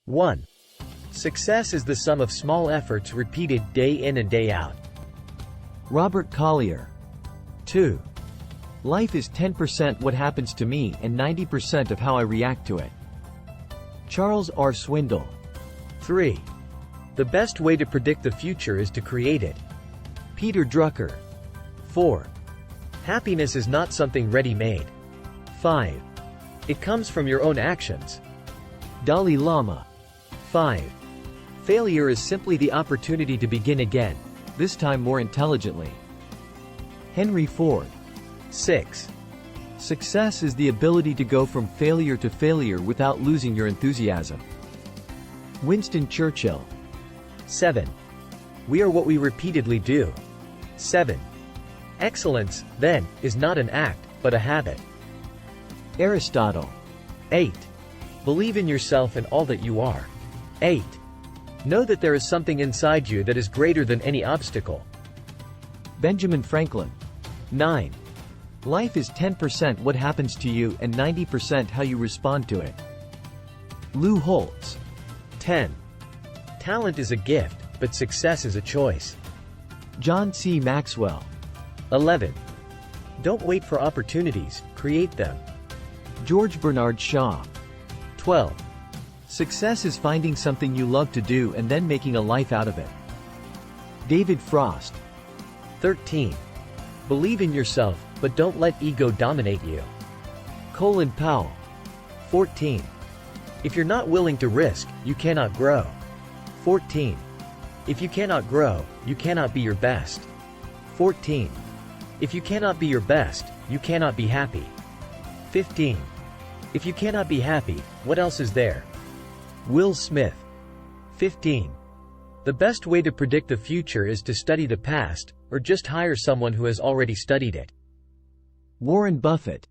1. Success is the sum of small efforts repeated day in and day out. Robert Collier. 2. Life is 10% what happens to me and 90% of how I react to it. Charles R. Swindoll. 3. The best way to predict the future is to create it. Peter Drucker. 4. Happiness is not something ready-made. 5. It comes from your own actions. Dalai Lama. 5. Failure is simply the opportunity to begin again, This time more intelligently. Henry Ford. 6. Success is the ability to go from failure to failure without losing your enthusiasm. Winston Churchill. 7. We are what we repeatedly do. 7. Excellence, then, is not an act, but a habit. Aristotle. 8. Believe in yourself and all that you are. 8. Know that there is something inside you that is greater than any obstacle. Benjamin Franklin. 9. Life is 10% what happens to you and 90% how you respond to it. Lou Holtz. 10. Talent is a gift, but success is a choice. John C. Maxwell. 11. Don't wait for opportunities, create them. George Bernard Shaw. 12. Success is finding something you love to do and then making a life out of it. David Frost. 13. Believe in yourself, but don't let ego dominate you. Colin Powell. 14. If you're not willing to risk, you cannot grow. 14. If you cannot grow, you cannot be your best. 14. If you cannot be your best, you cannot be happy. 15. If you cannot be happy, what else is there? Will Smith. 15. The best way to predict the future is to study the past, or just hire someone who has already studied it. Warren Buffett.